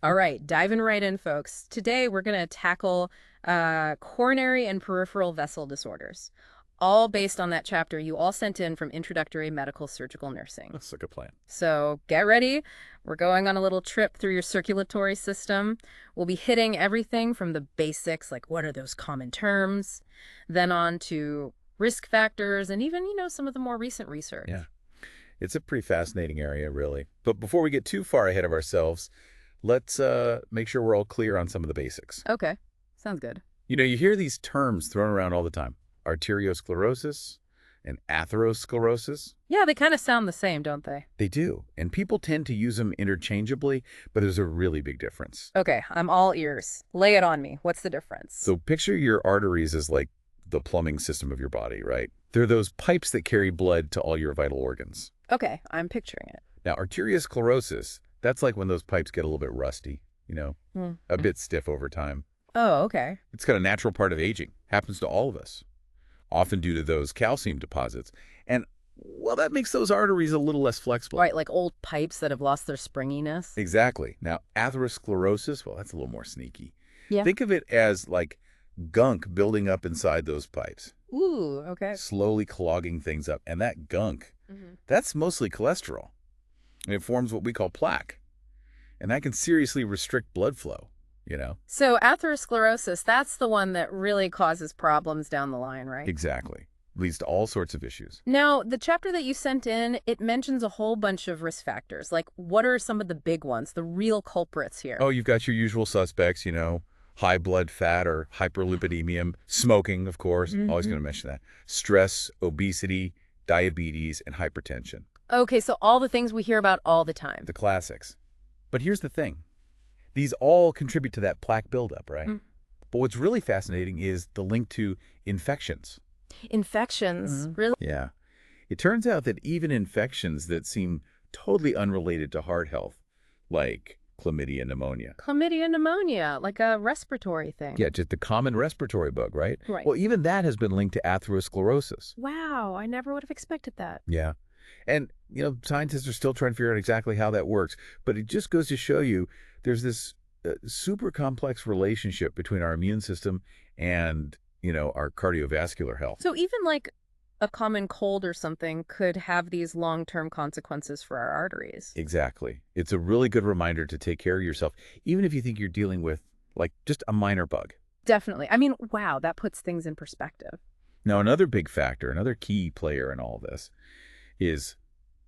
All right, diving right in, folks. Today we're going to tackle coronary and peripheral vessel disorders, all based on that chapter you all sent in from Introductory Medical Surgical Nursing. That's like a plan. So get ready. We're going on a little trip through your circulatory system. We'll be hitting everything from the basics, like what are those common terms, then on to risk factors, and even, some of the more recent research. Yeah. It's a pretty fascinating area, really. But before we get too far ahead of ourselves, let's make sure we're all clear on some of the basics. Okay, sounds good. You hear these terms thrown around all the time. Arteriosclerosis and atherosclerosis. Yeah, they kind of sound the same, don't they? They do. And people tend to use them interchangeably, but there's a really big difference. Okay, I'm all ears. Lay it on me. What's the difference? So picture your arteries as like the plumbing system of your body, right? They're those pipes that carry blood to all your vital organs. Okay, I'm picturing it. Now, arteriosclerosis, that's like when those pipes get a little bit rusty, a bit stiff over time. Oh, okay. It's got a natural part of aging. Happens to all of us, often due to those calcium deposits. And, well, that makes those arteries a little less flexible. Right, like old pipes that have lost their springiness. Exactly. Now, atherosclerosis, well, that's a little more sneaky. Yeah. Think of it as like gunk building up inside those pipes, Ooh, okay. slowly clogging things up. And that gunk, that's mostly cholesterol. And it forms what we call plaque. And that can seriously restrict blood flow. So atherosclerosis, that's the one that really causes problems down the line, right? Exactly. Leads to all sorts of issues. Now, the chapter that you sent in, it mentions a whole bunch of risk factors. Like, what are some of the big ones, the real culprits here? Oh, you've got your usual suspects, high blood fat or hyperlipidemia, smoking, of course, always going to mention that, stress, obesity, diabetes, and hypertension. Okay, so all the things we hear about all the time. The classics. But here's the thing. These all contribute to that plaque buildup, right? But what's really fascinating is the link to infections. Infections, really? Yeah. It turns out that even infections that seem totally unrelated to heart health, like chlamydia pneumonia. Chlamydia pneumonia, like a respiratory thing. Yeah, just a common respiratory bug, right? Right. Well, even that has been linked to atherosclerosis. Wow, I never would have expected that. Yeah. And, scientists are still trying to figure out exactly how that works. But it just goes to show you there's this super complex relationship between our immune system and, our cardiovascular health. So even like a common cold or something could have these long-term consequences for our arteries. Exactly. It's a really good reminder to take care of yourself, even if you think you're dealing with, like, just a minor bug. Definitely. I mean, wow, that puts things in perspective. Now, another big factor, another key player in all this is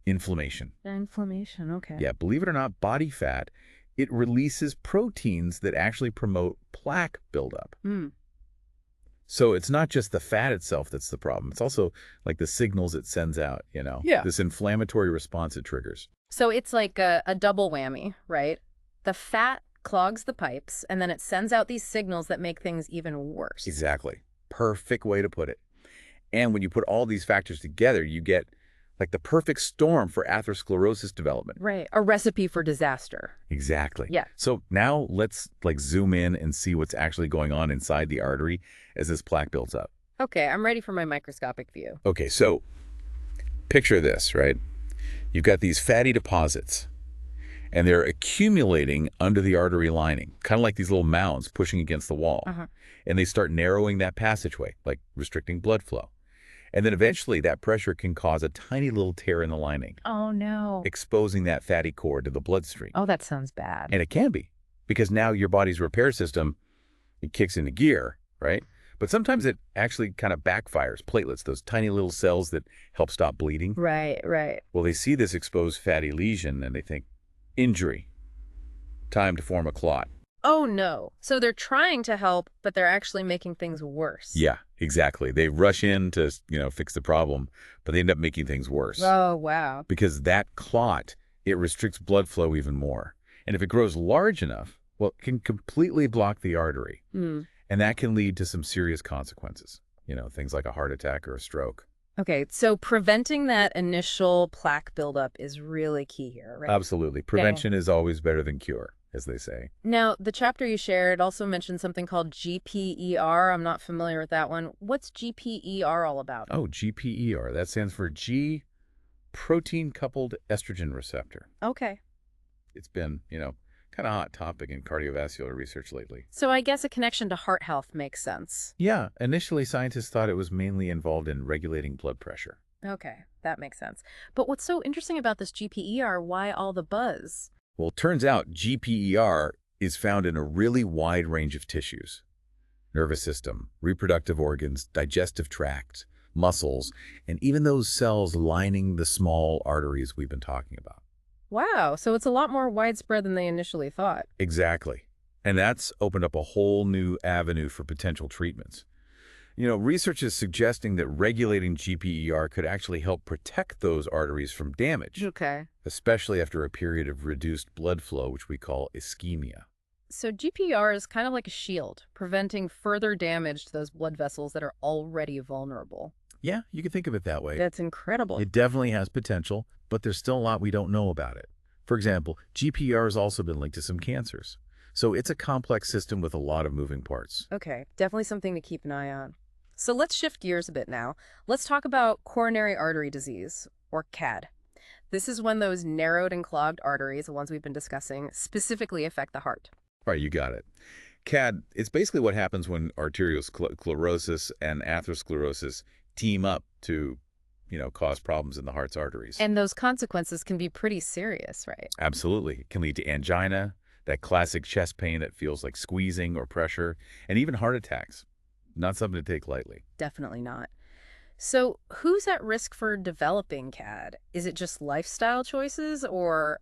inflammation. Inflammation, okay. Yeah, believe it or not, body fat, it releases proteins that actually promote plaque buildup. So it's not just the fat itself that's the problem. It's also like the signals it sends out, Yeah. this inflammatory response it triggers. So it's like a double whammy, right? The fat clogs the pipes, and then it sends out these signals that make things even worse. Exactly. Perfect way to put it. And when you put all these factors together, you get like the perfect storm for atherosclerosis development. Right. A recipe for disaster. Exactly. Yeah. So now let's zoom in and see what's actually going on inside the artery as this plaque builds up. Okay, I'm ready for my microscopic view. Okay, so picture this, right? You've got these fatty deposits, and they're accumulating under the artery lining, kind of like these little mounds pushing against the wall. And they start narrowing that passageway, like restricting blood flow. And then eventually that pressure can cause a tiny little tear in the lining. Oh, no. Exposing that fatty core to the bloodstream. Oh, that sounds bad. And it can be, because now your body's repair system, it kicks into gear, right? But sometimes it actually kind of backfires. Platelets, those tiny little cells that help stop bleeding. Right. Well, they see this exposed fatty lesion and they think, injury, time to form a clot. Oh, no. So they're trying to help, but they're actually making things worse. Yeah, exactly. They rush in to, fix the problem, but they end up making things worse. Oh, wow. Because that clot, it restricts blood flow even more. And if it grows large enough, well, it can completely block the artery. And that can lead to some serious consequences, things like a heart attack or a stroke. Okay, so preventing that initial plaque buildup is really key here, right? Absolutely. Prevention is always better than cure, as they say. Now, the chapter you shared also mentioned something called GPER. I'm not familiar with that one. What's GPER all about? Oh, GPER. That stands for G protein-coupled estrogen receptor. Okay. It's been, Kind of hot topic in cardiovascular research lately. So I guess a connection to heart health makes sense. Yeah, initially scientists thought it was mainly involved in regulating blood pressure. Okay, that makes sense. But what's so interesting about this GPER, why all the buzz? Well, it turns out GPER is found in a really wide range of tissues. Nervous system, reproductive organs, digestive tract, muscles, and even those cells lining the small arteries we've been talking about. Wow, so it's a lot more widespread than they initially thought. Exactly. And that's opened up a whole new avenue for potential treatments. Research is suggesting that regulating GPER could actually help protect those arteries from damage, Okay. especially after a period of reduced blood flow, which we call ischemia. So GPR is kind of like a shield, preventing further damage to those blood vessels that are already vulnerable. Yeah, you can think of it that way. That's incredible. It definitely has potential, but there's still a lot we don't know about it. For example, GPR has also been linked to some cancers. So it's a complex system with a lot of moving parts. Okay, definitely something to keep an eye on. So let's shift gears a bit now. Let's talk about coronary artery disease, or CAD. This is when those narrowed and clogged arteries, the ones we've been discussing, specifically affect the heart. All right, you got it. CAD, it's basically what happens when arteriosclerosis and atherosclerosis team up to, cause problems in the heart's arteries. And those consequences can be pretty serious, right? Absolutely. It can lead to angina, that classic chest pain that feels like squeezing or pressure, and even heart attacks. Not something to take lightly. Definitely not. So who's at risk for developing CAD? Is it just lifestyle choices or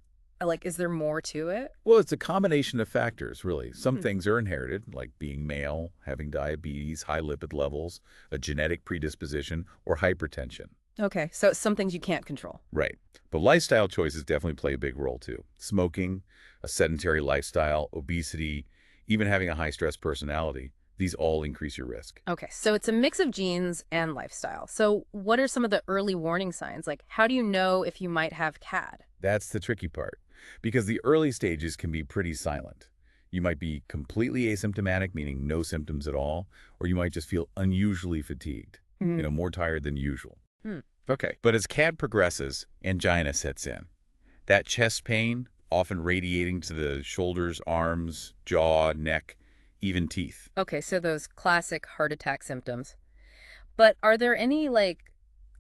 is there more to it? Well, it's a combination of factors, really. Some Hmm. things are inherited, like being male, having diabetes, high lipid levels, a genetic predisposition, or hypertension. Okay, so some things you can't control. Right. But lifestyle choices definitely play a big role, too. Smoking, a sedentary lifestyle, obesity, even having a high-stress personality, these all increase your risk. Okay, so it's a mix of genes and lifestyle. So what are some of the early warning signs? Like, how do you know if you might have CAD? That's the tricky part, because the early stages can be pretty silent. You might be completely asymptomatic, meaning no symptoms at all, or you might just feel unusually fatigued, Mhm. more tired than usual. Hmm. Okay. But as CAD progresses, angina sets in. That chest pain, often radiating to the shoulders, arms, jaw, neck, even teeth. Okay, so those classic heart attack symptoms. But are there any,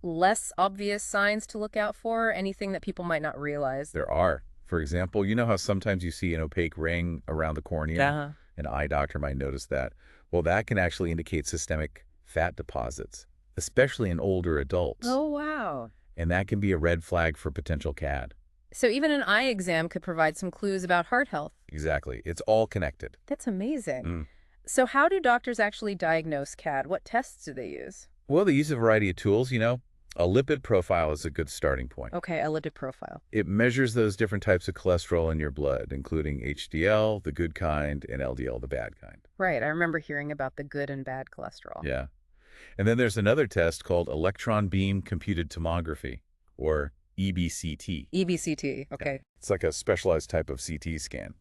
less obvious signs to look out for? Anything that people might not realize? There are. For example, you know how sometimes you see an opaque ring around the cornea? Uh-huh. An eye doctor might notice that. Well, that can actually indicate systemic fat deposits, especially in older adults. Oh, wow. And that can be a red flag for potential CAD. So even an eye exam could provide some clues about heart health. Exactly. It's all connected. That's amazing. Mm. So how do doctors actually diagnose CAD? What tests do they use? Well, they use a variety of tools, A lipid profile is a good starting point. Okay, a lipid profile. It measures those different types of cholesterol in your blood, including HDL, the good kind, and LDL, the bad kind. Right, I remember hearing about the good and bad cholesterol. Yeah. And then there's another test called electron beam computed tomography, or EBCT. EBCT, okay. Yeah. It's like a specialized type of CT scan.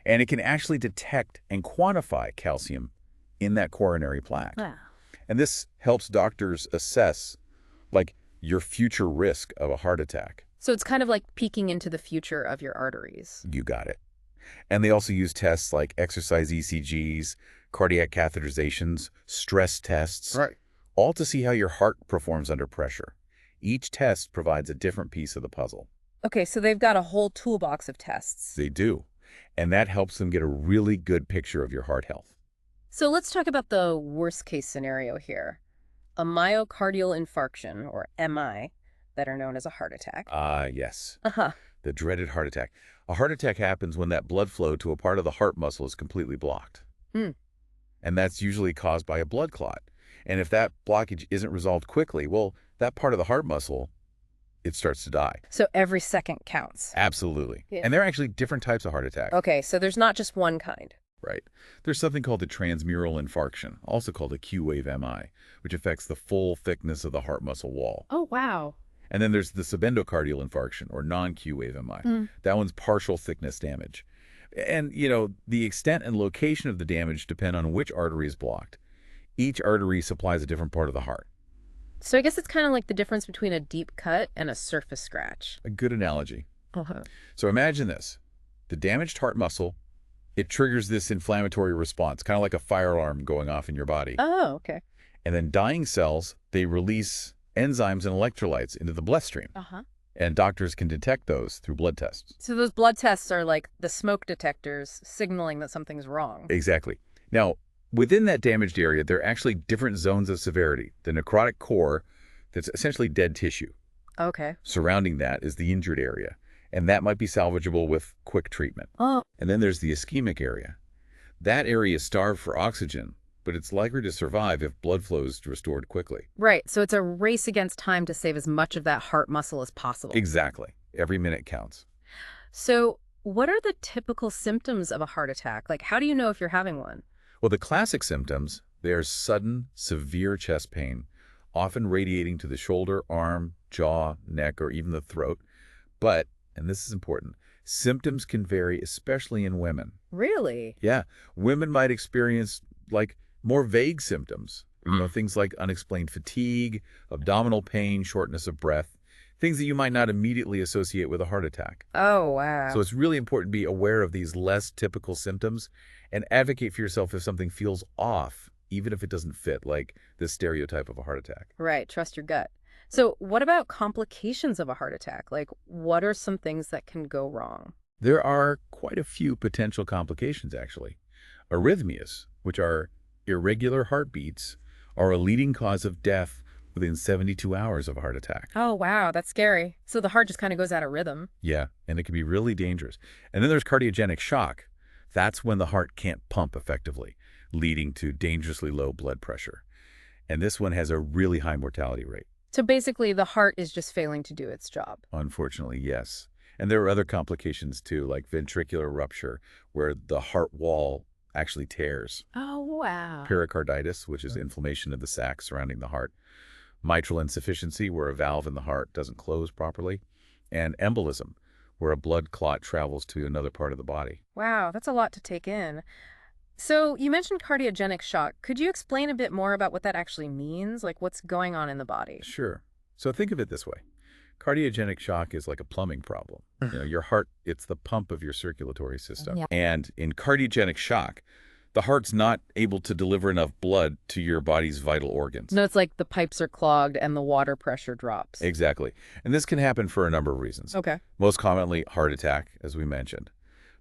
And it can actually detect and quantify calcium in that coronary plaque. Wow. And this helps doctors assess, your future risk of a heart attack. So it's kind of like peeking into the future of your arteries. You got it. And they also use tests like exercise ECGs, cardiac catheterizations, stress tests, Right. all to see how your heart performs under pressure. Each test provides a different piece of the puzzle. Okay, so they've got a whole toolbox of tests. They do. And that helps them get a really good picture of your heart health. So let's talk about the worst case scenario here. A myocardial infarction, or MI, better known as a heart attack. Yes. Uh-huh. The dreaded heart attack. A heart attack happens when that blood flow to a part of the heart muscle is completely blocked. Hmm. And that's usually caused by a blood clot. And if that blockage isn't resolved quickly, well, that part of the heart muscle, it starts to die. So every second counts. Absolutely. Yeah. And there are actually different types of heart attack. Okay, so there's not just one kind. Right. There's something called the transmural infarction, also called a Q-wave MI, which affects the full thickness of the heart muscle wall. Oh, wow. And then there's the subendocardial infarction, or non-Q-wave MI. Mm. That one's partial thickness damage. And, the extent and location of the damage depend on which artery is blocked. Each artery supplies a different part of the heart. So I guess it's kind of like the difference between a deep cut and a surface scratch. A good analogy. Uh-huh. So imagine this. The damaged heart muscle, it triggers this inflammatory response, kind of like a fire alarm going off in your body. Oh, okay. And then dying cells, they release enzymes and electrolytes into the bloodstream. Uh-huh. And doctors can detect those through blood tests. So those blood tests are like the smoke detectors signaling that something's wrong. Exactly. Now, within that damaged area, there are actually different zones of severity. The necrotic core, that's essentially dead tissue. Okay. Surrounding that is the injured area, and that might be salvageable with quick treatment. Oh. And then there's the ischemic area. That area is starved for oxygen, but it's likely to survive if blood flow is restored quickly. Right. So it's a race against time to save as much of that heart muscle as possible. Exactly. Every minute counts. So what are the typical symptoms of a heart attack? Like, how do you know if you're having one? Well, the classic symptoms, there's sudden, severe chest pain, often radiating to the shoulder, arm, jaw, neck, or even the throat. But, and this is important, symptoms can vary, especially in women. Really? Yeah, women might experience like more vague symptoms, things like unexplained fatigue, abdominal pain, shortness of breath, things that you might not immediately associate with a heart attack. Oh, wow. So it's really important to be aware of these less typical symptoms and advocate for yourself if something feels off, even if it doesn't fit, like this stereotype of a heart attack. Right. Trust your gut. So what about complications of a heart attack? Like, what are some things that can go wrong? There are quite a few potential complications, actually. Arrhythmias, which are irregular heartbeats, are a leading cause of death within 72 hours of a heart attack. Oh, wow. That's scary. So the heart just kind of goes out of rhythm. Yeah, and it can be really dangerous. And then there's cardiogenic shock. That's when the heart can't pump effectively, leading to dangerously low blood pressure. And this one has a really high mortality rate. So basically, the heart is just failing to do its job. Unfortunately, yes. And there are other complications too, like ventricular rupture, where the heart wall actually tears. Oh, wow. Pericarditis, which is inflammation of the sac surrounding the heart. Mitral insufficiency, where a valve in the heart doesn't close properly. And embolism, where a blood clot travels to another part of the body. Wow, that's a lot to take in. So you mentioned cardiogenic shock. Could you explain a bit more about what that actually means? Like what's going on in the body? Sure. So think of it this way. Cardiogenic shock is like a plumbing problem. Your heart, it's the pump of your circulatory system. Yeah. And in cardiogenic shock, the heart's not able to deliver enough blood to your body's vital organs. No, it's like the pipes are clogged and the water pressure drops. Exactly. And this can happen for a number of reasons. Okay. Most commonly, heart attack, as we mentioned.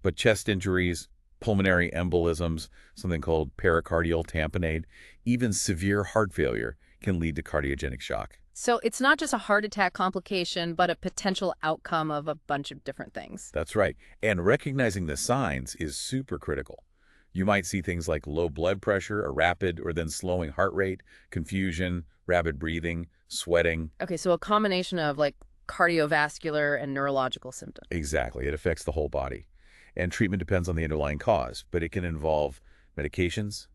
But chest injuries, pulmonary embolisms, something called pericardial tamponade, even severe heart failure can lead to cardiogenic shock. So it's not just a heart attack complication, but a potential outcome of a bunch of different things. That's right. And recognizing the signs is super critical. You might see things like low blood pressure, a rapid or then slowing heart rate, confusion, rapid breathing, sweating. Okay, so a combination of like cardiovascular and neurological symptoms. Exactly. It affects the whole body. And treatment depends on the underlying cause, but it can involve medications,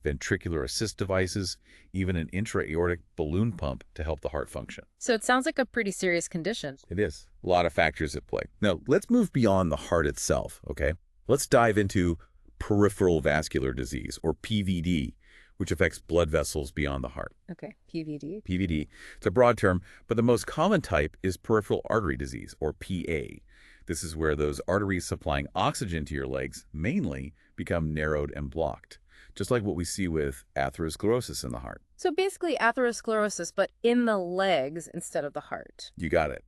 ventricular assist devices, even an intra-aortic balloon pump to help the heart function. So it sounds like a pretty serious condition. It is. A lot of factors at play. Now, let's move beyond the heart itself, okay? Let's dive into peripheral vascular disease, or PVD, which affects blood vessels beyond the heart. Okay, PVD. PVD, it's a broad term, but the most common type is peripheral artery disease, or PA. This is where those arteries supplying oxygen to your legs mainly become narrowed and blocked, just like what we see with atherosclerosis in the heart. So basically atherosclerosis, but in the legs instead of the heart. You got it.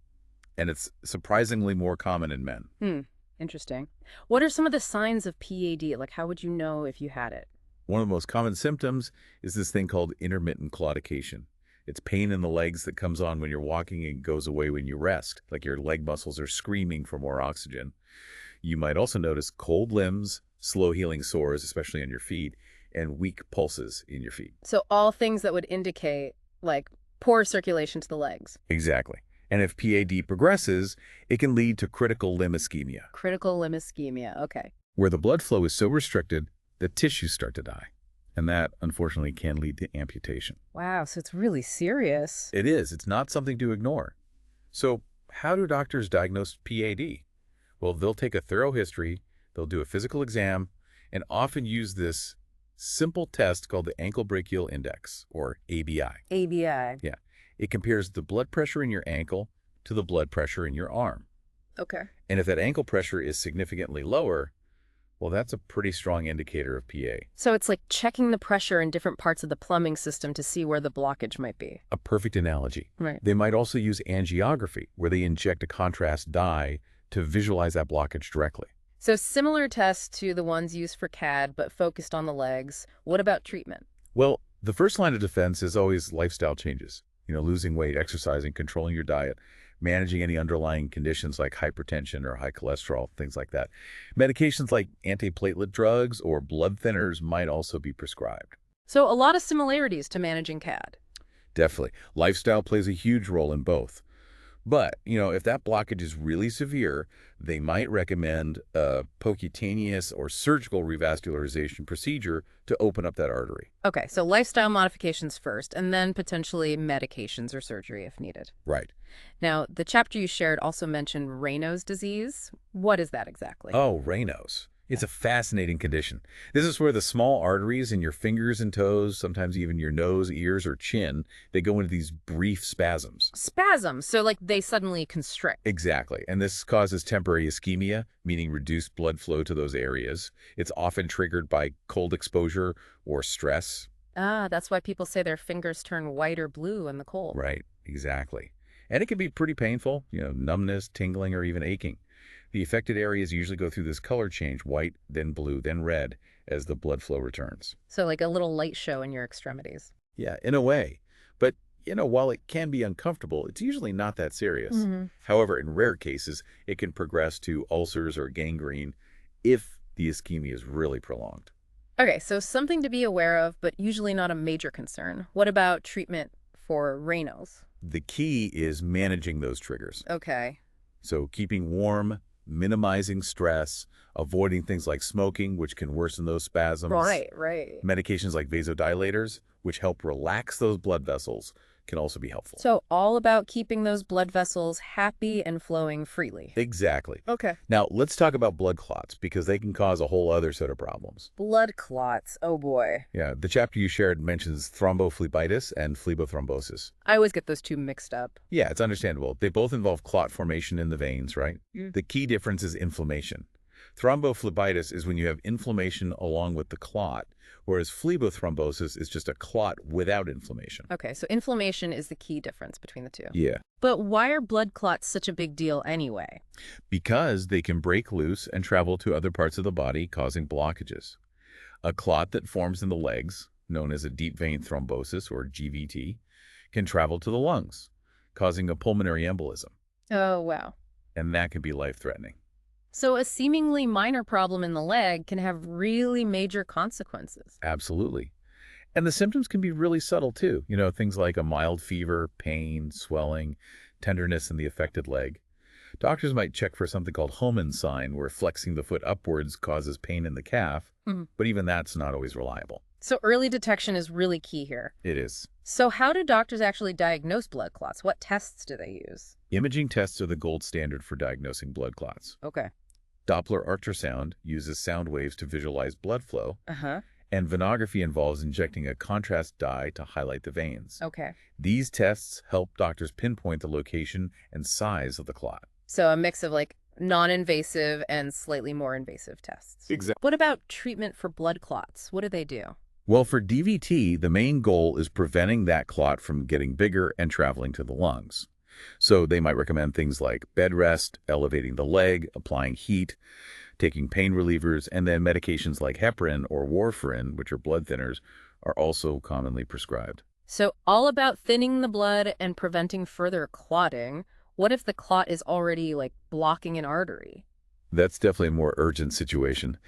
And it's surprisingly more common in men. Interesting. What are some of the signs of PAD? Like, how would you know if you had it? One of the most common symptoms is this thing called intermittent claudication. It's pain in the legs that comes on when you're walking and goes away when you rest, like your leg muscles are screaming for more oxygen. You might also notice cold limbs, slow healing sores, especially on your feet, and weak pulses in your feet. So all things that would indicate, like, poor circulation to the legs. Exactly. And if PAD progresses, it can lead to critical limb ischemia. Critical limb ischemia, okay. Where the blood flow is so restricted that tissues start to die. And that, unfortunately, can lead to amputation. Wow, so it's really serious. It is. It's not something to ignore. So how do doctors diagnose PAD? Well, they'll take a thorough history, they'll do a physical exam, and often use this simple test called the ankle brachial index, or ABI. ABI. Yeah. It compares the blood pressure in your ankle to the blood pressure in your arm. Okay. And if that ankle pressure is significantly lower, well, that's a pretty strong indicator of PA. So it's like checking the pressure in different parts of the plumbing system to see where the blockage might be. A perfect analogy. Right. They might also use angiography, where they inject a contrast dye to visualize that blockage directly. So similar tests to the ones used for CAD, but focused on the legs. What about treatment? Well, the first line of defense is always lifestyle changes. Losing weight, exercising, controlling your diet, managing any underlying conditions like hypertension or high cholesterol, things like that. Medications like antiplatelet drugs or blood thinners might also be prescribed. So a lot of similarities to managing CAD. Definitely. Lifestyle plays a huge role in both. But, if that blockage is really severe, they might recommend a percutaneous or surgical revascularization procedure to open up that artery. Okay, so lifestyle modifications first, and then potentially medications or surgery if needed. Right. Now, the chapter you shared also mentioned Raynaud's disease. What is that exactly? Oh, Raynaud's. It's a fascinating condition. This is where the small arteries in your fingers and toes, sometimes even your nose, ears, or chin, they go into these brief spasms. Spasms, so like they suddenly constrict. Exactly. And this causes temporary ischemia, meaning reduced blood flow to those areas. It's often triggered by cold exposure or stress. Ah, that's why people say their fingers turn white or blue in the cold. Right, exactly. And it can be pretty painful, numbness, tingling, or even aching. The affected areas usually go through this color change, white, then blue, then red, as the blood flow returns. So like a little light show in your extremities. Yeah, in a way. But, while it can be uncomfortable, it's usually not that serious. Mm-hmm. However, in rare cases, it can progress to ulcers or gangrene if the ischemia is really prolonged. Okay, so something to be aware of, but usually not a major concern. What about treatment for Raynaud's? The key is managing those triggers. Okay. So keeping warm, minimizing stress, avoiding things like smoking, which can worsen those spasms. Right. Medications like vasodilators, which help relax those blood vessels, can also be helpful. So all about keeping those blood vessels happy and flowing freely. Exactly. Okay. Now, let's talk about blood clots, because they can cause a whole other set of problems. Blood clots. Oh, boy. Yeah, the chapter you shared mentions thrombophlebitis and phlebothrombosis. I always get those two mixed up. Yeah, it's understandable. They both involve clot formation in the veins, right? Mm. The key difference is inflammation. Thrombophlebitis is when you have inflammation along with the clot, whereas phlebothrombosis is just a clot without inflammation. Okay, so inflammation is the key difference between the two. Yeah, But why are blood clots such a big deal anyway? because they can break loose and travel to other parts of the body, causing blockages. A clot that forms in the legs, known as a deep vein thrombosis or GVT, can travel to the lungs, causing a pulmonary embolism, Oh, wow. and that can be life-threatening. So a seemingly minor problem in the leg can have really major consequences. Absolutely. And the symptoms can be really subtle too. Things like a mild fever, pain, swelling, tenderness in the affected leg. Doctors might check for something called Hohmann's sign, where flexing the foot upwards causes pain in the calf, but even that's not always reliable. So early detection is really key here. It is. So how do doctors actually diagnose blood clots? What tests do they use? Imaging tests are the gold standard for diagnosing blood clots. Okay. Doppler ultrasound uses sound waves to visualize blood flow, Uh-huh. and venography involves injecting a contrast dye to highlight the veins. Okay. These tests help doctors pinpoint the location and size of the clot. So a mix of like non-invasive and slightly more invasive tests. Exactly. What about treatment for blood clots? What do they do? Well, for DVT, the main goal is preventing that clot from getting bigger and traveling to the lungs. So they might recommend things like bed rest, elevating the leg, applying heat, taking pain relievers, and then medications like heparin or warfarin, which are blood thinners, are also commonly prescribed. So all about thinning the blood and preventing further clotting. What if the clot is already like blocking an artery? That's definitely a more urgent situation.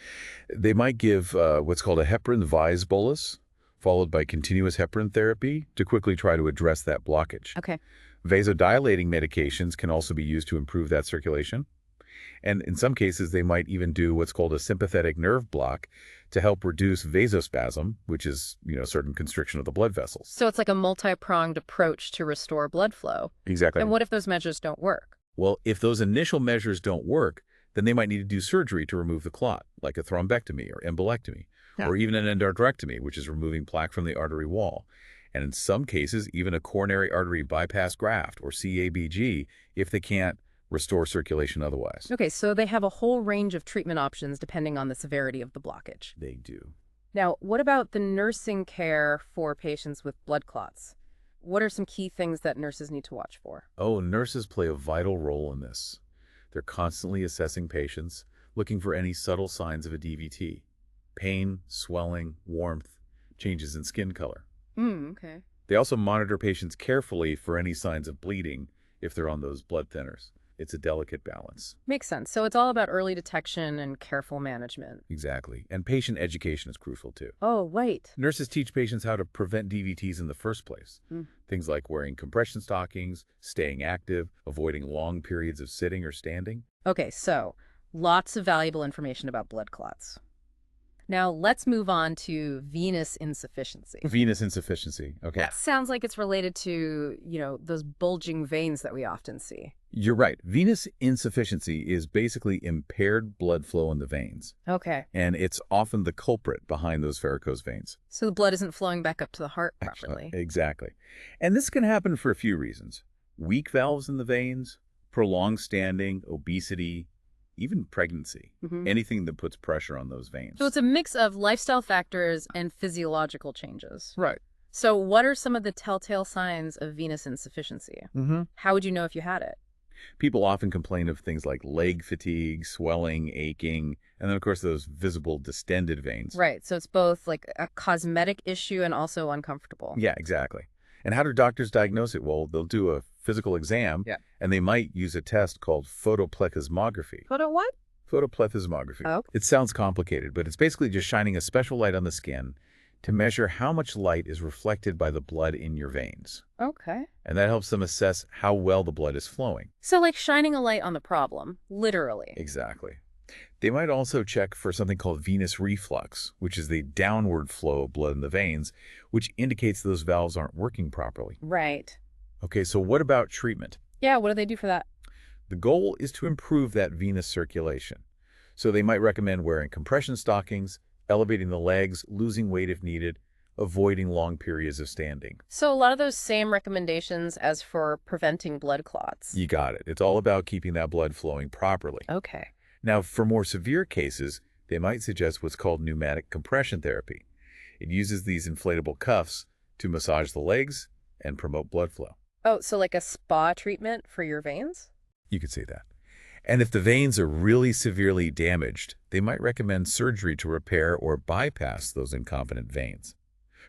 They might give what's called a heparin vise bolus, followed by continuous heparin therapy to quickly try to address that blockage. Okay. Vasodilating medications can also be used to improve that circulation. And in some cases, they might even do what's called a sympathetic nerve block to help reduce vasospasm, which is, certain constriction of the blood vessels. So it's like a multi-pronged approach to restore blood flow. Exactly. And what if those measures don't work? Well, if those initial measures don't work, then they might need to do surgery to remove the clot, like a thrombectomy or embolectomy, or even an endarterectomy, which is removing plaque from the artery wall. And in some cases, even a coronary artery bypass graft, or CABG, if they can't restore circulation otherwise. Okay, so they have a whole range of treatment options depending on the severity of the blockage. They do. Now, what about the nursing care for patients with blood clots? What are some key things that nurses need to watch for? Oh, nurses play a vital role in this. They're constantly assessing patients, looking for any subtle signs of a DVT. Pain, swelling, warmth, changes in skin color. Okay. They also monitor patients carefully for any signs of bleeding if they're on those blood thinners. It's a delicate balance. Makes sense. So it's all about early detection and careful management. Exactly. And patient education is crucial too. Oh, wait. Nurses teach patients how to prevent DVTs in the first place. Things like wearing compression stockings, staying active, avoiding long periods of sitting or standing. Okay, so lots of valuable information about blood clots. Now, let's move on to venous insufficiency. Venous insufficiency. Okay. That sounds like it's related to, those bulging veins that we often see. You're right. Venous insufficiency is basically impaired blood flow in the veins. Okay. And it's often the culprit behind those varicose veins. So the blood isn't flowing back up to the heart properly. Exactly. And this can happen for a few reasons. Weak valves in the veins, prolonged standing, obesity, even pregnancy, anything that puts pressure on those veins. So it's a mix of lifestyle factors and physiological changes. Right. So what are some of the telltale signs of venous insufficiency? How would you know if you had it? People often complain of things like leg fatigue, swelling, aching, and then, of course, those visible distended veins. Right. So it's both like a cosmetic issue and also uncomfortable. Yeah, exactly. And how do doctors diagnose it? Well, they'll do a physical exam, and they might use a test called photoplethysmography. Photo what? Photoplethysmography. Oh. It sounds complicated, but it's basically just shining a special light on the skin to measure how much light is reflected by the blood in your veins. Okay. And that helps them assess how well the blood is flowing. So like shining a light on the problem, literally. Exactly. They might also check for something called venous reflux, which is the downward flow of blood in the veins, which indicates those valves aren't working properly. Right. Okay, so what about treatment? Yeah, what do they do for that? The goal is to improve that venous circulation. So they might recommend wearing compression stockings, elevating the legs, losing weight if needed, avoiding long periods of standing. So a lot of those same recommendations as for preventing blood clots. You got it. It's all about keeping that blood flowing properly. Okay. Now, for more severe cases, they might suggest what's called pneumatic compression therapy. It uses these inflatable cuffs to massage the legs and promote blood flow. Oh, so like a spa treatment for your veins? You could say that. And if the veins are really severely damaged, they might recommend surgery to repair or bypass those incompetent veins.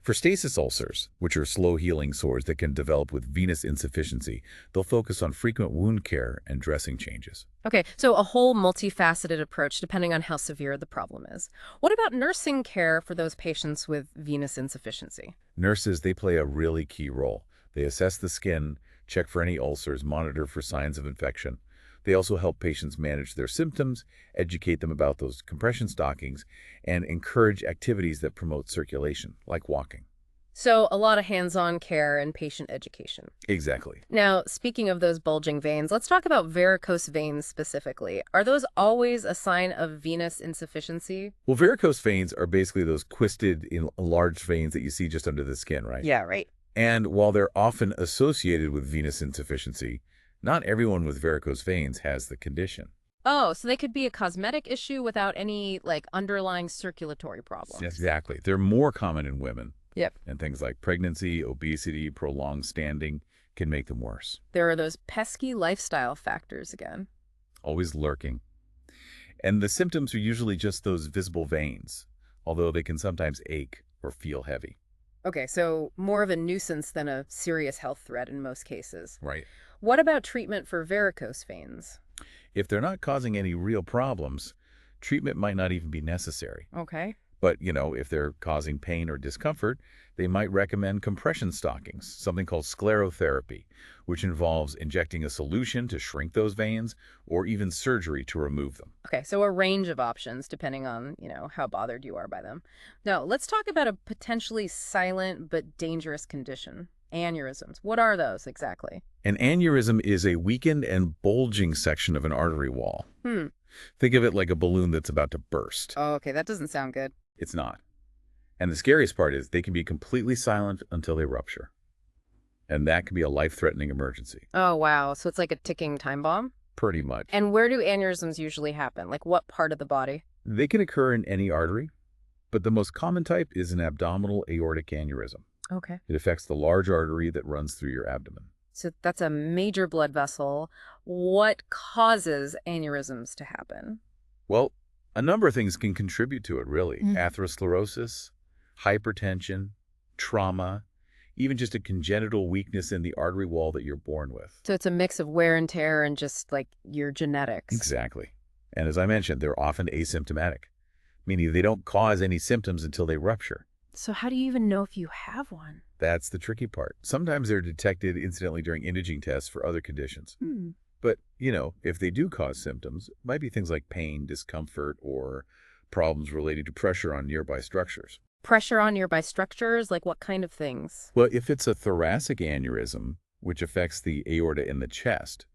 For stasis ulcers, which are slow-healing sores that can develop with venous insufficiency, they'll focus on frequent wound care and dressing changes. Okay, so a whole multifaceted approach depending on how severe the problem is. What about nursing care for those patients with venous insufficiency? Nurses, they play a really key role. They assess the skin, check for any ulcers, monitor for signs of infection. They also help patients manage their symptoms, educate them about those compression stockings, and encourage activities that promote circulation, like walking. So a lot of hands-on care and patient education. Exactly. Now, speaking of those bulging veins, let's talk about varicose veins specifically. Are those always a sign of venous insufficiency? Well, varicose veins are basically those twisted, enlarged veins that you see just under the skin, right? Yeah, right. And while they're often associated with venous insufficiency, not everyone with varicose veins has the condition. Oh, so they could be a cosmetic issue without any, underlying circulatory problems. Yes, exactly. They're more common in women. Yep. And things like pregnancy, obesity, prolonged standing can make them worse. There are those pesky lifestyle factors again. Always lurking. And the symptoms are usually just those visible veins, although they can sometimes ache or feel heavy. Okay, so more of a nuisance than a serious health threat in most cases. Right. What about treatment for varicose veins? If they're not causing any real problems, treatment might not even be necessary. Okay. But, if they're causing pain or discomfort, they might recommend compression stockings, something called sclerotherapy, which involves injecting a solution to shrink those veins or even surgery to remove them. Okay, so a range of options depending on, how bothered you are by them. Now, let's talk about a potentially silent but dangerous condition. Aneurysms. What are those exactly? An aneurysm is a weakened and bulging section of an artery wall. Think of it like a balloon that's about to burst. Oh, okay, that doesn't sound good. It's not. And the scariest part is they can be completely silent until they rupture. And that can be a life-threatening emergency. Oh, wow. So it's like a ticking time bomb? pretty much. And where do aneurysms usually happen? Like what part of the body? They can occur in any artery, but the most common type is an abdominal aortic aneurysm. Okay. It affects the large artery that runs through your abdomen. So that's a major blood vessel. What causes aneurysms to happen? Well, a number of things can contribute to it, really. Mm. Atherosclerosis, hypertension, trauma, even just a congenital weakness in the artery wall that you're born with. So it's a mix of wear and tear and just like your genetics. Exactly. And as I mentioned, they're often asymptomatic, meaning they don't cause any symptoms until they rupture. So how do you even know if you have one? That's the tricky part. Sometimes they're detected incidentally during imaging tests for other conditions. But, if they do cause symptoms, it might be things like pain, discomfort, or problems related to pressure on nearby structures. Pressure on nearby structures? Like what kind of things? Well, if it's a thoracic aneurysm, which affects the aorta in the chest,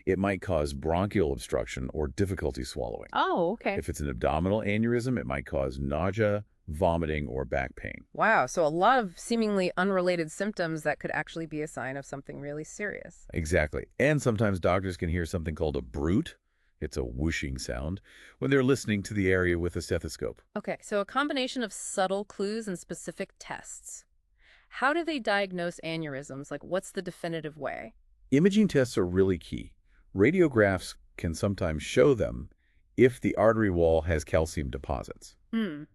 it might cause bronchial obstruction or difficulty swallowing. Oh, okay. If it's an abdominal aneurysm, it might cause nausea, vomiting, or back pain. Wow, so a lot of seemingly unrelated symptoms that could actually be a sign of something really serious. Exactly. And sometimes doctors can hear something called a bruit. It's a whooshing sound when they're listening to the area with a stethoscope. Okay, so a combination of subtle clues and specific tests. How do they diagnose aneurysms? Like, what's the definitive way? Imaging tests are really key. Radiographs can sometimes show them if the artery wall has calcium deposits.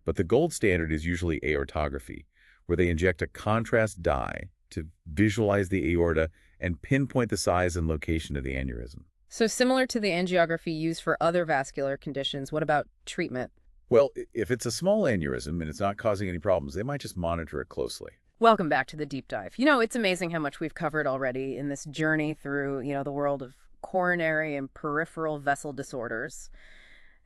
But the gold standard is usually aortography, where they inject a contrast dye to visualize the aorta and pinpoint the size and location of the aneurysm. So similar to the angiography used for other vascular conditions, what about treatment? Well, if it's a small aneurysm and it's not causing any problems, they might just monitor it closely. Welcome back to the deep dive. It's amazing how much we've covered already in this journey through, the world of coronary and peripheral vessel disorders.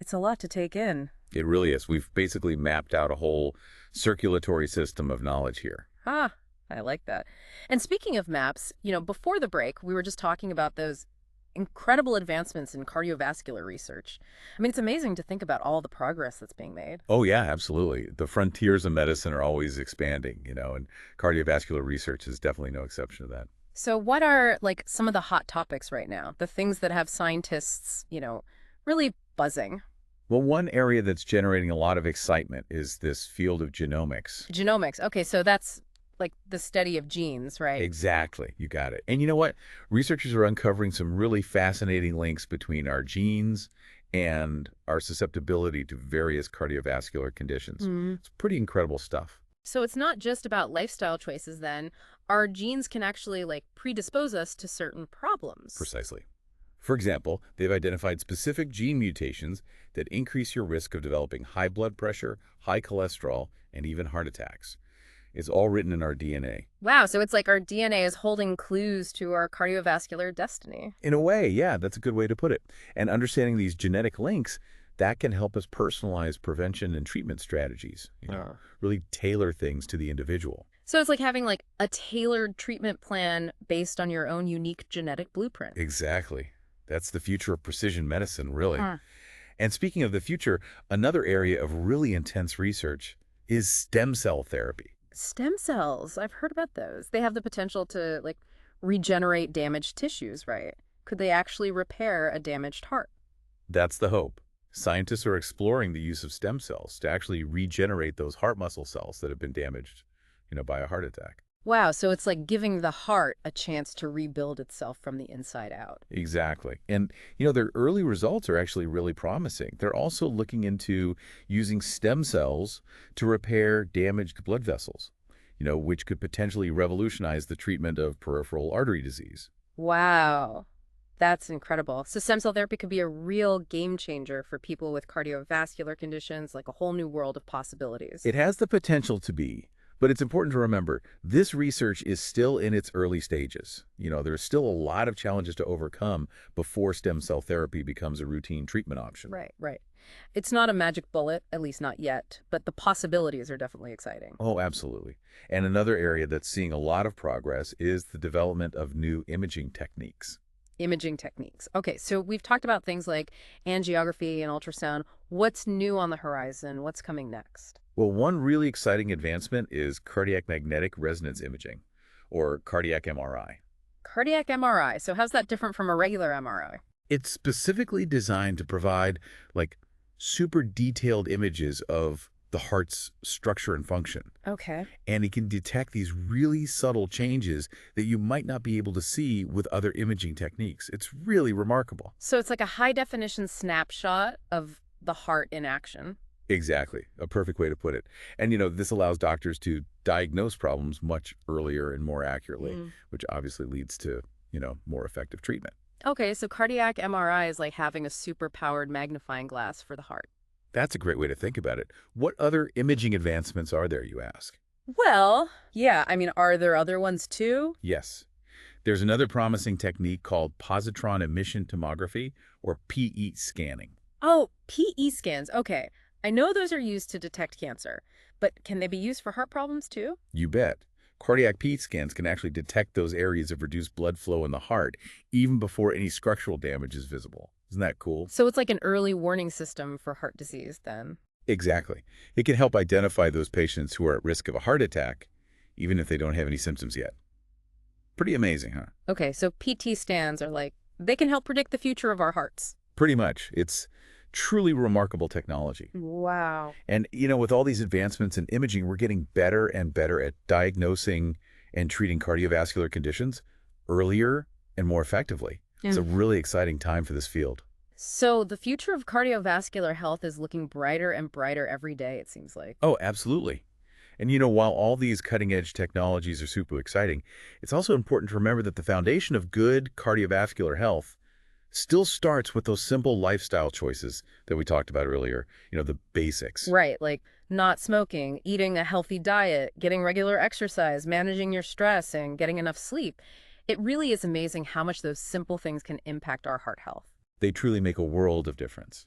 It's a lot to take in. It really is. We've basically mapped out a whole circulatory system of knowledge here. Ah, I like that. And speaking of maps, before the break, we were just talking about those incredible advancements in cardiovascular research. I mean, it's amazing to think about all the progress that's being made. Oh, yeah, absolutely. The frontiers of medicine are always expanding, and cardiovascular research is definitely no exception to that. So what are, like, some of the hot topics right now? The things that have scientists, really buzzing? Well, one area that's generating a lot of excitement is this field of genomics. Genomics. Okay, so that's like the study of genes, right? Exactly. You got it. And you know what? Researchers are uncovering some really fascinating links between our genes and our susceptibility to various cardiovascular conditions. It's pretty incredible stuff. So it's not just about lifestyle choices then. Our genes can actually like predispose us to certain problems. Precisely. For example, they've identified specific gene mutations that increase your risk of developing high blood pressure, high cholesterol, and even heart attacks. It's all written in our DNA. Wow, so it's like our DNA is holding clues to our cardiovascular destiny. In a way, yeah, that's a good way to put it. And understanding these genetic links, that can help us personalize prevention and treatment strategies, really tailor things to the individual. So it's like having like a tailored treatment plan based on your own unique genetic blueprint. Exactly. That's the future of precision medicine, really. And speaking of the future, another area of really intense research is stem cell therapy. Stem cells, I've heard about those. They have the potential to like regenerate damaged tissues, right? Could they actually repair a damaged heart? That's the hope. Scientists are exploring the use of stem cells to actually regenerate those heart muscle cells that have been damaged, by a heart attack. Wow, so it's like giving the heart a chance to rebuild itself from the inside out. Exactly. And, their early results are actually really promising. They're also looking into using stem cells to repair damaged blood vessels, which could potentially revolutionize the treatment of peripheral artery disease. Wow, that's incredible. So stem cell therapy could be a real game changer for people with cardiovascular conditions, like a whole new world of possibilities. It has the potential to be. But it's important to remember, this research is still in its early stages. There's still a lot of challenges to overcome before stem cell therapy becomes a routine treatment option. Right. It's not a magic bullet, at least not yet, but the possibilities are definitely exciting. Oh, absolutely. And another area that's seeing a lot of progress is the development of new imaging techniques. Imaging techniques. Okay, so we've talked about things like angiography and ultrasound. What's new on the horizon? What's coming next? Well, one really exciting advancement is cardiac magnetic resonance imaging, or cardiac MRI. Cardiac MRI. So how's that different from a regular MRI? It's specifically designed to provide like super detailed images of the heart's structure and function. Okay. And it can detect these really subtle changes that you might not be able to see with other imaging techniques. It's really remarkable. So it's like a high-definition snapshot of the heart in action. Exactly. A perfect way to put it. And, this allows doctors to diagnose problems much earlier and more accurately, Mm. which obviously leads to, more effective treatment. Okay, so cardiac MRI is like having a super-powered magnifying glass for the heart. That's a great way to think about it. What other imaging advancements are there, you ask? Well, yeah, I mean, are there other ones too? Yes. There's another promising technique called positron emission tomography, or PET scanning. Oh, PE scans. Okay. I know those are used to detect cancer, but can they be used for heart problems too? You bet. Cardiac PET scans can actually detect those areas of reduced blood flow in the heart even before any structural damage is visible. Isn't that cool? So it's like an early warning system for heart disease then. Exactly. It can help identify those patients who are at risk of a heart attack, even if they don't have any symptoms yet. Pretty amazing, huh? Okay, so PT scans are like, they can help predict the future of our hearts. Pretty much. It's truly remarkable technology. Wow. And, with all these advancements in imaging, we're getting better and better at diagnosing and treating cardiovascular conditions earlier and more effectively. It's a really exciting time for this field. So the future of cardiovascular health is looking brighter and brighter every day, it seems like. Oh, absolutely. And, while all these cutting-edge technologies are super exciting, it's also important to remember that the foundation of good cardiovascular health still starts with those simple lifestyle choices that we talked about earlier, the basics. Right, like not smoking, eating a healthy diet, getting regular exercise, managing your stress, and getting enough sleep. It really is amazing how much those simple things can impact our heart health. They truly make a world of difference.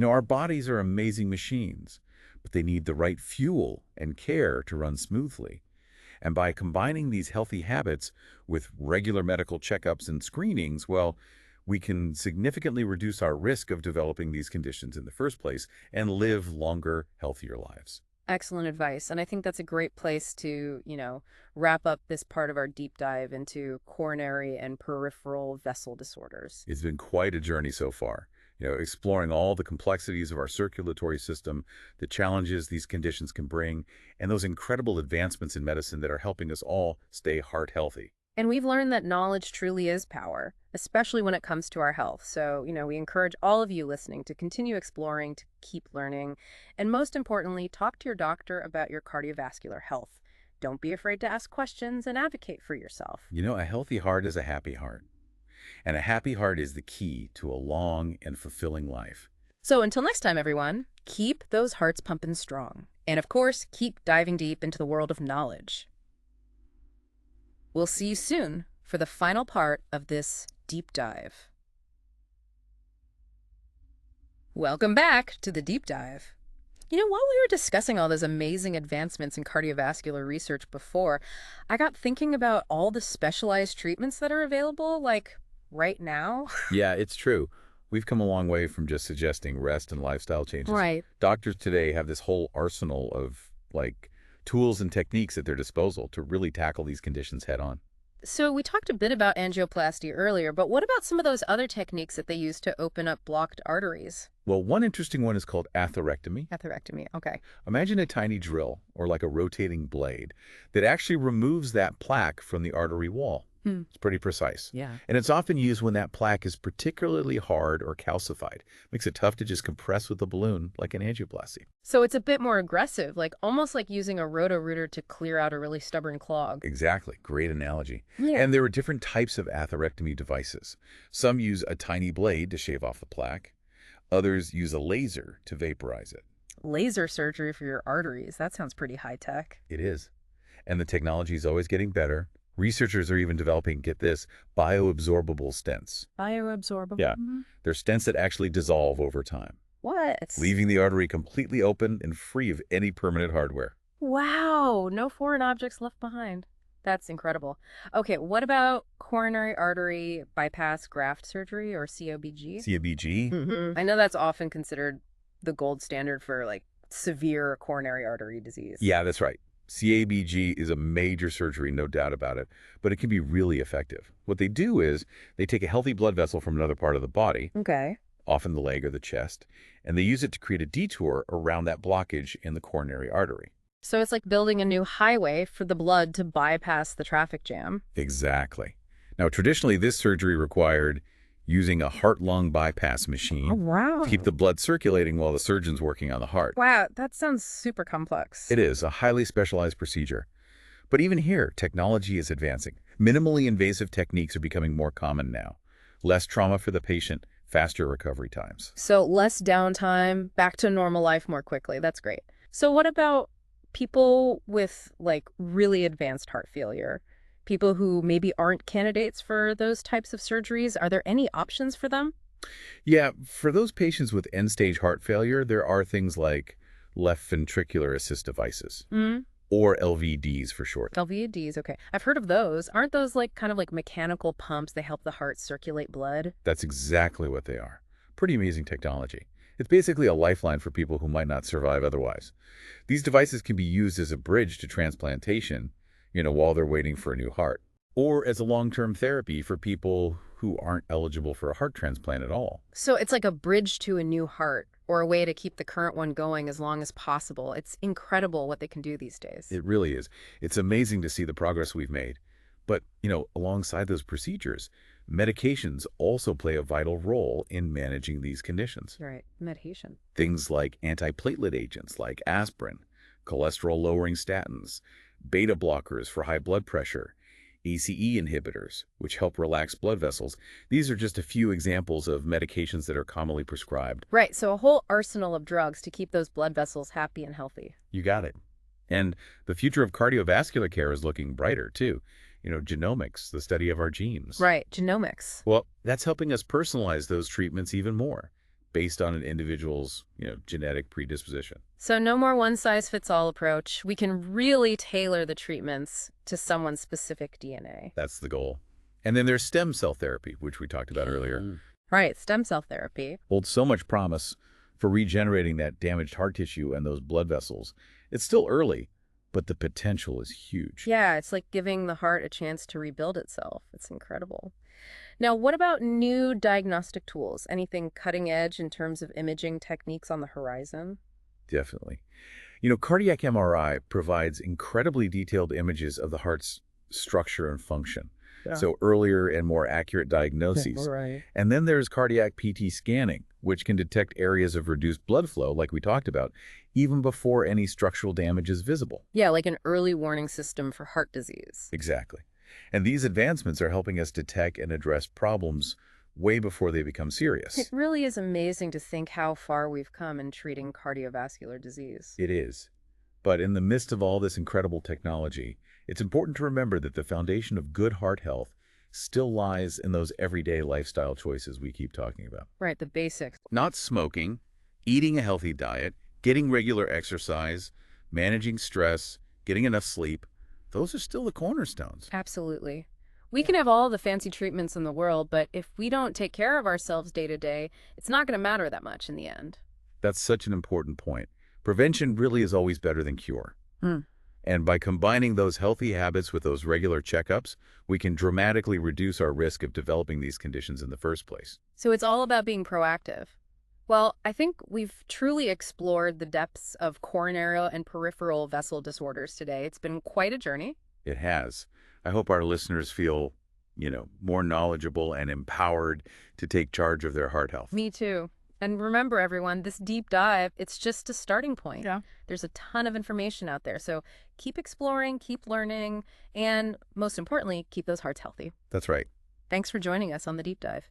Our bodies are amazing machines, but they need the right fuel and care to run smoothly. And by combining these healthy habits with regular medical checkups and screenings, well, we can significantly reduce our risk of developing these conditions in the first place and live longer, healthier lives. Excellent advice. And I think that's a great place to, wrap up this part of our deep dive into coronary and peripheral vessel disorders. It's been quite a journey so far, exploring all the complexities of our circulatory system, the challenges these conditions can bring, and those incredible advancements in medicine that are helping us all stay heart healthy. And we've learned that knowledge truly is power, especially when it comes to our health. So, we encourage all of you listening to continue exploring, to keep learning, and most importantly, talk to your doctor about your cardiovascular health. Don't be afraid to ask questions and advocate for yourself. A healthy heart is a happy heart, and a happy heart is the key to a long and fulfilling life. So until next time, everyone, keep those hearts pumping strong. And of course, keep diving deep into the world of knowledge. We'll see you soon for the final part of this deep dive. Welcome back to the deep dive. While we were discussing all those amazing advancements in cardiovascular research before, I got thinking about all the specialized treatments that are available, like right now. Yeah, it's true. We've come a long way from just suggesting rest and lifestyle changes. Right. Doctors today have this whole arsenal of, tools and techniques at their disposal to really tackle these conditions head on. So we talked a bit about angioplasty earlier, but what about some of those other techniques that they use to open up blocked arteries? Well, one interesting one is called atherectomy. Atherectomy, okay. Imagine a tiny drill, or like a rotating blade, that actually removes that plaque from the artery wall. It's pretty precise. Yeah. And it's often used when that plaque is particularly hard or calcified. Makes it tough to just compress with a balloon like an angioplasty. So it's a bit more aggressive, almost like using a roto-rooter to clear out a really stubborn clog. Exactly. Great analogy. Yeah. And there are different types of atherectomy devices. Some use a tiny blade to shave off the plaque. Others use a laser to vaporize it. Laser surgery for your arteries. That sounds pretty high-tech. It is. And the technology is always getting better. Researchers are even developing, get this, bioabsorbable stents. Bioabsorbable? Yeah. They're stents that actually dissolve over time, What? leaving the artery completely open and free of any permanent hardware. Wow, no foreign objects left behind. That's incredible. Okay, what about coronary artery bypass graft surgery, or COBG? COBG? I know that's often considered the gold standard for severe coronary artery disease. Yeah, that's right. CABG is a major surgery, no doubt about it, but it can be really effective. What they do is they take a healthy blood vessel from another part of the body, Okay. often the leg or the chest, and they use it to create a detour around that blockage in the coronary artery. So it's like building a new highway for the blood to bypass the traffic jam. Exactly. Now, traditionally, this surgery required using a heart-lung bypass Oh, machine to keep wow. the blood circulating while the surgeon's working on the heart. Wow, that sounds super complex. It is a highly specialized procedure. But even here, technology is advancing. Minimally invasive techniques are becoming more common now. Less trauma for the patient, faster recovery times. So less downtime, back to normal life more quickly. That's great. So what about people with like really advanced heart failure? People who maybe aren't candidates for those types of surgeries? Are there any options for them? Yeah, for those patients with end-stage heart failure, there are things like left ventricular assist devices, Mm, or LVDs for short. LVADs, okay. I've heard of those. Aren't those like kind of like mechanical pumps? They help the heart circulate blood? That's exactly what they are. Pretty amazing technology. It's basically a lifeline for people who might not survive otherwise. These devices can be used as a bridge to transplantation, while they're waiting for a new heart, or as a long-term therapy for people who aren't eligible for a heart transplant at all. So it's like a bridge to a new heart or a way to keep the current one going as long as possible. It's incredible what they can do these days. It really is. It's amazing to see the progress we've made. But, alongside those procedures, medications also play a vital role in managing these conditions. Right. Medication. Things like antiplatelet agents like aspirin, cholesterol-lowering statins, beta blockers for high blood pressure, ACE inhibitors, which help relax blood vessels. These are just a few examples of medications that are commonly prescribed. Right. So a whole arsenal of drugs to keep those blood vessels happy and healthy. You got it. And the future of cardiovascular care is looking brighter, too. Genomics, the study of our genes. Right. Genomics. Well, that's helping us personalize those treatments even more based on an individual's, genetic predisposition. So no more one-size-fits-all approach. We can really tailor the treatments to someone's specific DNA. That's the goal. And then there's stem cell therapy, which we talked about earlier. Right. Stem cell therapy. Holds so much promise for regenerating that damaged heart tissue and those blood vessels. It's still early, but the potential is huge. Yeah, it's like giving the heart a chance to rebuild itself. It's incredible. Now, what about new diagnostic tools? Anything cutting edge in terms of imaging techniques on the horizon? Definitely. Cardiac MRI provides incredibly detailed images of the heart's structure and function. Yeah. So earlier and more accurate diagnoses. Right. And then there's cardiac PT scanning, which can detect areas of reduced blood flow, like we talked about, even before any structural damage is visible. Yeah, like an early warning system for heart disease. Exactly. And these advancements are helping us detect and address problems way before they become serious. It really is amazing to think how far we've come in treating cardiovascular disease. It is. But in the midst of all this incredible technology, it's important to remember that the foundation of good heart health still lies in those everyday lifestyle choices we keep talking about. Right, the basics. Not smoking, eating a healthy diet, getting regular exercise, managing stress, getting enough sleep. Those are still the cornerstones. Absolutely. We can have all the fancy treatments in the world, but if we don't take care of ourselves day to day, it's not going to matter that much in the end. That's such an important point. Prevention really is always better than cure. Hmm. And by combining those healthy habits with those regular checkups, we can dramatically reduce our risk of developing these conditions in the first place. So it's all about being proactive. Well, I think we've truly explored the depths of coronary and peripheral vessel disorders today. It's been quite a journey. It has. I hope our listeners feel, more knowledgeable and empowered to take charge of their heart health. Me too. And remember, everyone, this deep dive, it's just a starting point. Yeah. There's a ton of information out there. So keep exploring, keep learning, and most importantly, keep those hearts healthy. That's right. Thanks for joining us on the deep dive.